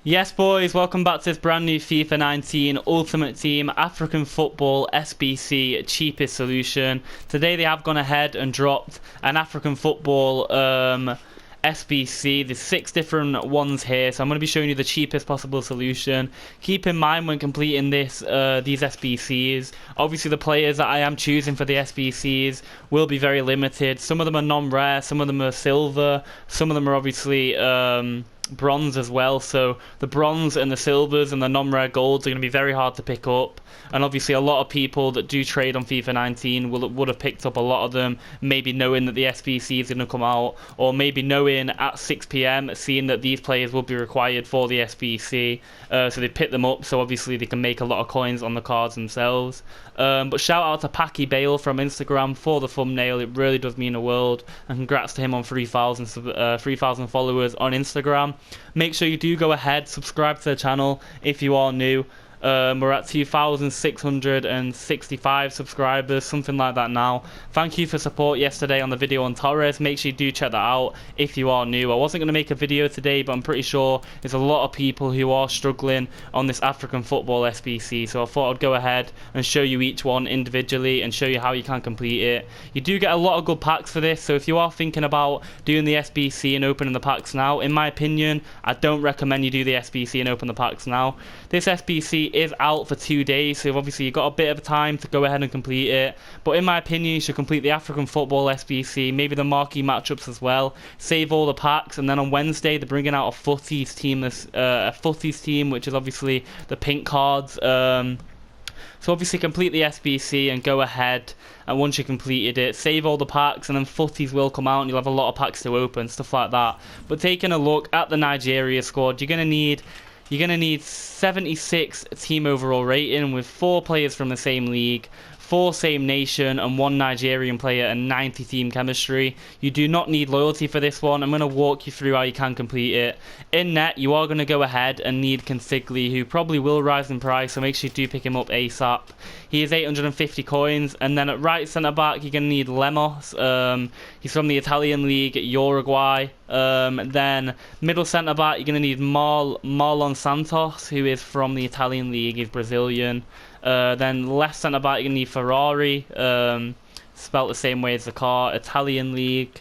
Yes, boys, welcome back to this brand new FIFA 19 Ultimate Team African Football SBC cheapest solution. Today they have gone ahead and dropped an African Football SBC. There's 6 different ones here, so I'm going to be showing you the cheapest possible solution. Keep in mind when completing this, these SBCs, obviously the players that I am choosing for the SBCs will be very limited. Some of them are non-rare, some of them are silver, some of them are obviously bronze as well, so the bronze and the silvers and the non-rare golds are going to be very hard to pick up, and obviously a lot of people that do trade on FIFA 19 would have picked up a lot of them, maybe knowing that the SBC is going to come out, or maybe knowing at 6 PM seeing that these players will be required for the SBC, so they pick them up so obviously they can make a lot of coins on the cards themselves. But shout out to Packy Bale from Instagram for the thumbnail, it really does mean the world, and congrats to him on 3,000 followers on Instagram. Make sure you do go ahead, subscribe to the channel if you are new. We're at 2,665 subscribers, something like that now. Thank you for support yesterday on the video on Torres. Make sure you do check that out if you are new. I wasn't going to make a video today, but I'm pretty sure there's a lot of people who are struggling on this African Football SBC, so I thought I'd go ahead and show you each one individually and show you how you can complete it. You do get a lot of good packs for this, so if you are thinking about doing the SBC and opening the packs now, in my opinion, I don't recommend you do the SBC and open the packs now. This SBC is out for 2 days, so obviously you've got a bit of time to go ahead and complete it, but in my opinion you should complete the African Football SBC, maybe the marquee matchups as well, save all the packs, and then on Wednesday they're bringing out a footies team, which is obviously the pink cards. So obviously complete the SBC and go ahead, and once you completed it, save all the packs, and then footies will come out and you'll have a lot of packs to open, stuff like that. But taking a look at the Nigeria squad, you're going to need 76 team overall rating with 4 players from the same league, 4 same nation, and 1 Nigerian player, and 90 team chemistry. You do not need loyalty for this one. I'm going to walk you through how you can complete it. In net, you are going to go ahead and need Consigli, who probably will rise in price, so make sure you do pick him up ASAP. He is 850 coins, and then at right centre back, you're going to need Lemos. He's from the Italian league, Uruguay. Then middle centre back, you're going to need Marlon Santos, who is from the Italian league, he's Brazilian. Then left centre back, you're going to need Ferrari, spelt the same way as the car, Italian league.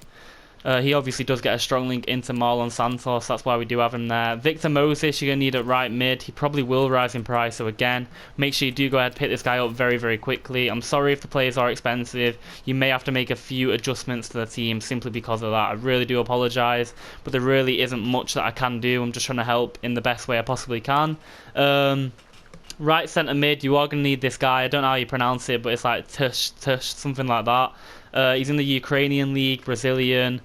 He obviously does get a strong link into Marlon Santos, that's why we do have him there. Victor Moses, you're going to need at right mid. He probably will rise in price, so again, make sure you do go ahead and pick this guy up very, very quickly. I'm sorry if the players are expensive. You may have to make a few adjustments to the team simply because of that. I really do apologise, but there really isn't much that I can do. I'm just trying to help in the best way I possibly can. Right centre mid, you are going to need this guy. I don't know how you pronounce it, but it's like Tush, something like that. He's in the Ukrainian league, Brazilian.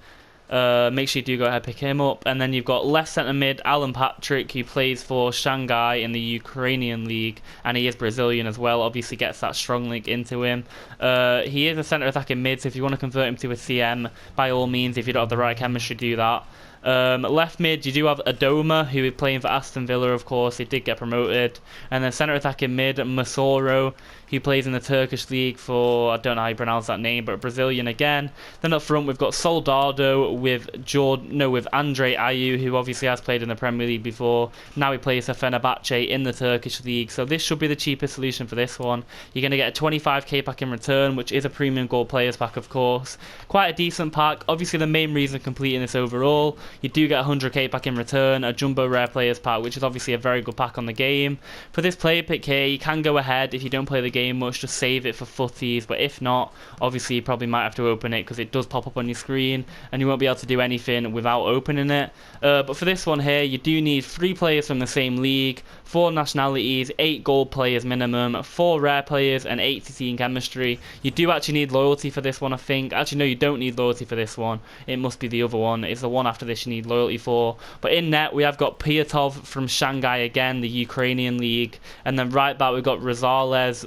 Make sure you do go ahead and pick him up. And then you've got left centre mid, Alan Patrick, who plays for Shanghai in the Ukrainian league, and he is Brazilian as well. Obviously gets that strong link into him. He is a centre attacking mid, so if you want to convert him to a CM, by all means, if you don't have the right chemistry, do that. Left mid, you do have Adoma, who is playing for Aston Villa, of course. He did get promoted. And then centre attacking mid, Masoro, who plays in the Turkish league for, I don't know how you pronounce that name, but Brazilian again. Then up front, we've got Soldado with Andre Ayew, who obviously has played in the Premier League before. Now he plays for Fenerbahce in the Turkish league. So this should be the cheapest solution for this one. You're going to get a 25k pack in return, which is a premium gold players pack, of course. Quite a decent pack. Obviously, the main reason completing this overall, you do get a 100k pack in return, a jumbo rare players pack, which is obviously a very good pack on the game. For this player pick here, you can go ahead, if you don't play the game much, just save it for footies, but if not, obviously you probably might have to open it because it does pop up on your screen and you won't be able to do anything without opening it. But for this one here, you do need 3 players from the same league, 4 nationalities, 8 gold players minimum, 4 rare players, and 80 team chemistry. You do actually need loyalty for this one, I think. Actually, no, you don't need loyalty for this one. It must be the other one. It's the one after this you need loyalty for. But in net, we have got Piatov from Shanghai again, the Ukrainian league. And then right back, we've got Rosales,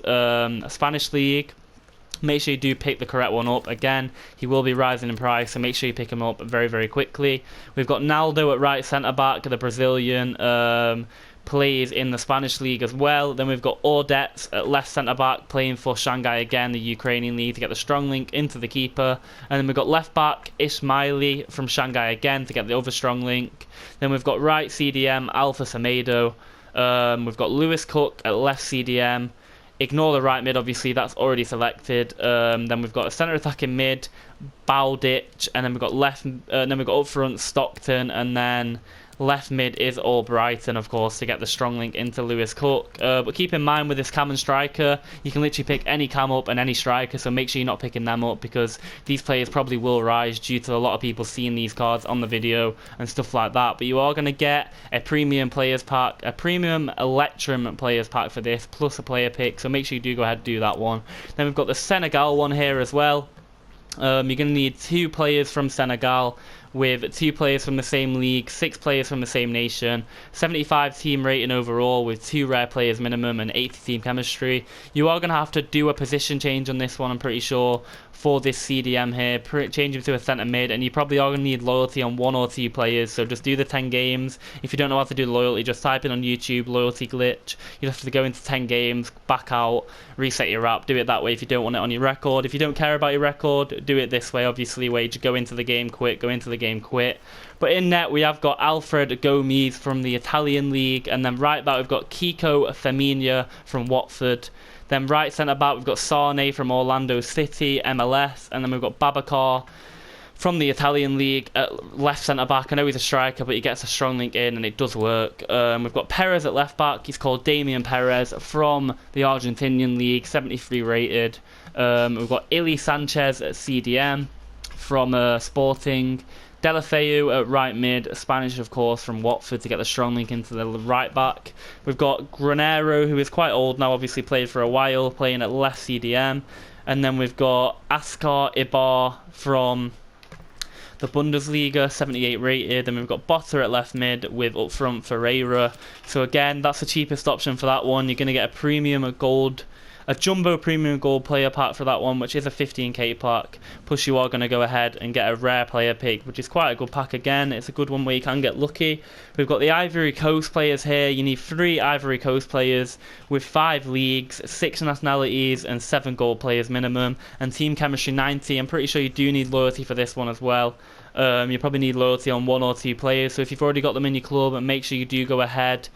Spanish league. Make sure you do pick the correct one up. Again, he will be rising in price, so make sure you pick him up very, very quickly. We've got Naldo at right centre back, the Brazilian. plays in the Spanish league as well. Then we've got Ordets at left centre-back, playing for Shanghai again, the Ukrainian league, to get the strong link into the keeper. And then we've got left-back Ismaili from Shanghai again to get the other strong link. Then we've got right CDM Alpha Semedo. We've got Lewis Cook at left CDM. Ignore the right mid, obviously, that's already selected. Then we've got a centre attacking mid, Bowditch, and then we've got up front Stockton, and then left mid is Albrighton, of course, to get the strong link into Lewis Cook. But keep in mind with this cam and striker, you can literally pick any cam up and any striker, so make sure you're not picking them up, because these players probably will rise due to a lot of people seeing these cards on the video and stuff like that. But you are going to get a premium players pack, a premium Electrum players pack for this, plus a player pick, so make sure you do go ahead and do that one. Then we've got the Senegal one here as well. You're going to need 2 players from Senegal, with 2 players from the same league, 6 players from the same nation, 75 team rating overall with 2 rare players minimum and 80 team chemistry. You are going to have to do a position change on this one, I'm pretty sure, for this CDM here, change him to a centre mid, and you probably are going to need loyalty on 1 or 2 players, so just do the 10 games. If you don't know how to do the loyalty, just type in on YouTube loyalty glitch. You have to go into 10 games, back out, reset your app, do it that way if you don't want it on your record. If you don't care about your record, do it this way, obviously, where you just go into the game, quit, go into the game, quit. But in net we have got Alfred Gomes from the Italian league, and then right back we've got Kiko Femenia from Watford. Then right centre back we've got Sane from Orlando City MLS, and then we've got Babacar from the Italian league at left centre back. I know he's a striker, but he gets a strong link in and it does work. We've got Perez at left back. He's called Damian Perez from the Argentinian league, 73 rated. We've got Ili Sanchez at CDM from Sporting. Delafeu at right mid, Spanish of course from Watford, to get the strong link into the right back. We've got Granero, who is quite old now, obviously played for a while, playing at left CDM. And then we've got Askar Ibar from the Bundesliga, 78 rated. And we've got Botter at left mid with up front Ferreira. So again, that's the cheapest option for that one. You're going to get a premium gold, a jumbo premium gold player pack for that one, which is a 15k pack. Plus you are going to go ahead and get a rare player pick, which is quite a good pack again. It's a good one where you can get lucky. We've got the Ivory Coast players here. You need 3 Ivory Coast players with 5 leagues, 6 nationalities and 7 gold players minimum, and team chemistry 90. I'm pretty sure you do need loyalty for this one as well. You probably need loyalty on 1 or 2 players, so if you've already got them in your club, make sure you do go ahead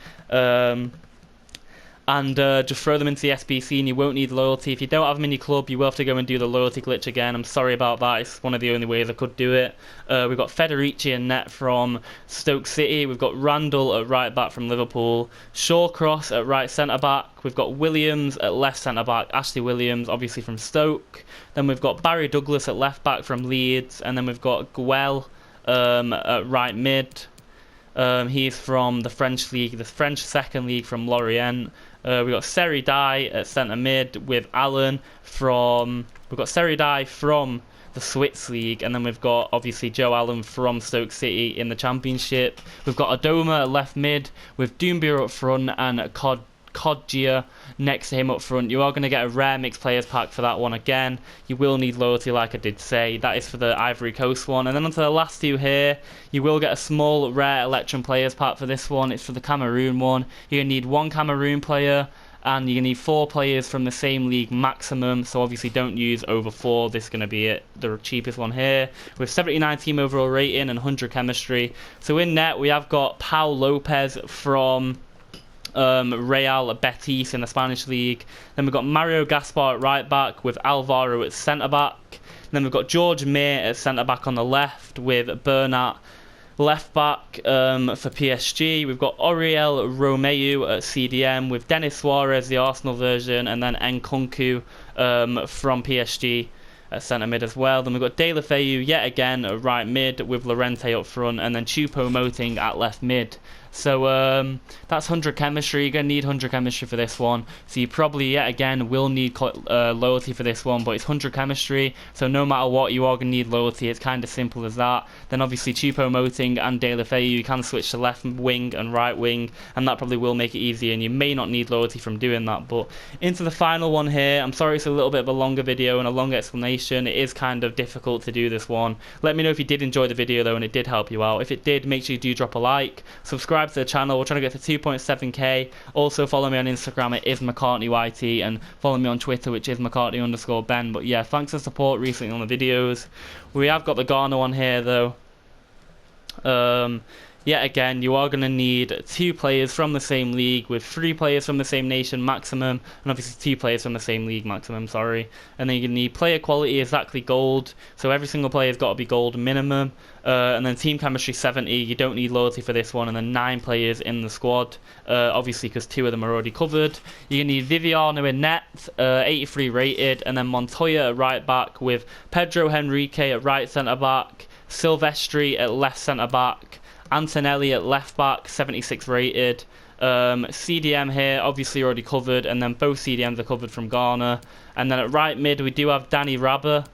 and just throw them into the SBC, and you won't need loyalty. If you don't have them in your club, you will have to go and do the loyalty glitch again. I'm sorry about that, it's one of the only ways I could do it. We've got Federici and net from Stoke City. We've got Randall at right back from Liverpool, Shawcross at right centre back. We've got Williams at left centre back, Ashley Williams obviously from Stoke. Then we've got Barry Douglas at left back from Leeds, and then we've got Guel at right mid. He's from the French league, the French second league from Lorient. We've got Seri Dai at centre mid with Allen from. We've got Seri Dai from the Swiss league, and then we've got obviously Joe Allen from Stoke City in the Championship. We've got Adoma at left mid with Doumbia up front and Kodjia next to him up front. You are going to get a rare mixed players pack for that one again. You will need loyalty, like I did say. That is for the Ivory Coast one. And then onto the last 2 here, you will get a small rare Electrum players pack for this one. It's for the Cameroon one. You're going to need 1 Cameroon player, and you're going to need 4 players from the same league maximum, so obviously don't use over 4. This is going to be it, the cheapest one here, with 79 team overall rating and 100 chemistry. So in net, we have got Pau Lopez from Real Betis in the Spanish league. Then we've got Mario Gaspar at right back with Alvaro at centre back. Then we've got George May at centre back on the left with Bernat left back for PSG. We've got Oriel Romeu at CDM with Denis Suarez, the Arsenal version, and then Nkunku from PSG at centre mid as well. Then we've got Delafeu yet again at right mid with Lorente up front, and then Choupo-Moting at left mid. So that's 100 chemistry. You're going to need 100 chemistry for this one. So you probably, yet again, will need loyalty for this one. But it's 100 chemistry. So no matter what, you are going to need loyalty. It's kind of simple as that. Then obviously Choupo-Moting and Delafeu, you can switch to left wing and right wing. And that probably will make it easier. And you may not need loyalty from doing that. But into the final one here. I'm sorry it's a little bit of a longer video and a longer explanation. It is kind of difficult to do this one. Let me know if you did enjoy the video though and it did help you out. If it did, make sure you do drop a like. Subscribe subscribe to the channel. We're trying to get to 2.7k. Also follow me on Instagram at @MacartneyYT, and follow me on Twitter, which is Macartney_Ben. But yeah, thanks for support recently on the videos. We have got the Ghana one here though. Yet again, you are going to need 2 players from the same league, with 3 players from the same nation maximum, and obviously 2 players from the same league maximum, sorry. And then you're going to need player quality exactly gold, so every single player's got to be gold minimum. And then team chemistry 70, you don't need loyalty for this one, and then 9 players in the squad, obviously because 2 of them are already covered. You're going to need Viviano in net, 83 rated, and then Montoya at right back, with Pedro Henrique at right centre back, Silvestri at left centre back, Antonelli at left back, 76 rated. CDM here, obviously already covered, and then both CDMs are covered from Ghana. And then at right mid, we do have Danny Rabah.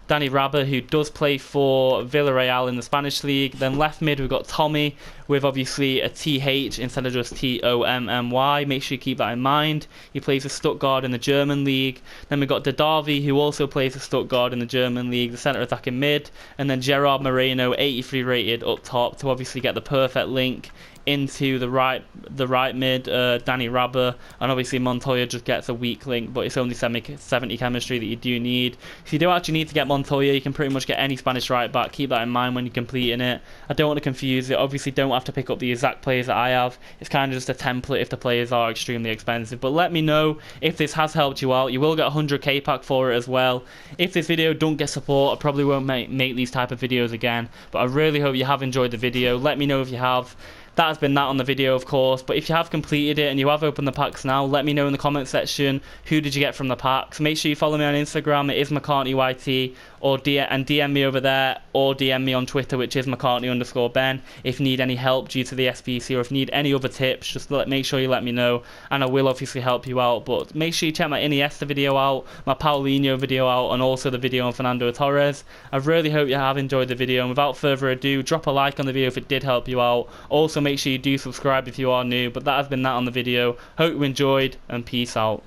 Danny Rabah, who does play for Villarreal in the Spanish league. Then left mid, we've got Tommy, with obviously a TH instead of just TOMMY. Make sure you keep that in mind. He plays for Stuttgart in the German league. Then we've got Dadavi, who also plays for Stuttgart in the German league, the centre attacking mid. And then Gerard Moreno, 83 rated up top, to obviously get the perfect link into the right mid, Danny Rabah, and obviously Montoya just gets a weak link, but it's only 70 chemistry that you do need. If you do actually need to get Montoya, you can pretty much get any Spanish right back. Keep that in mind when you're completing it. I don't want to confuse it. Obviously don't have to pick up the exact players that I have. It's kind of just a template if the players are extremely expensive. But let me know if this has helped you out. You will get a 100k pack for it as well. If this video don't get support, I probably won't make these type of videos again, but I really hope you have enjoyed the video. Let me know if you have. That has been that on the video, of course, but if you have completed it and you have opened the packs now, let me know in the comment section who did you get from the packs. Make sure you follow me on Instagram, it is MacartneyYT, and DM me over there, or DM me on Twitter, which is Macartney_Ben. If you need any help due to the SBC, or if you need any other tips, just make sure you let me know, and I will obviously help you out. But make sure you check my Iniesta video out, my Paulinho video out, and also the video on Fernando Torres. I really hope you have enjoyed the video, and without further ado, drop a like on the video if it did help you out. Also make sure you do subscribe if you are new. But that has been that on the video. Hope you enjoyed, and peace out.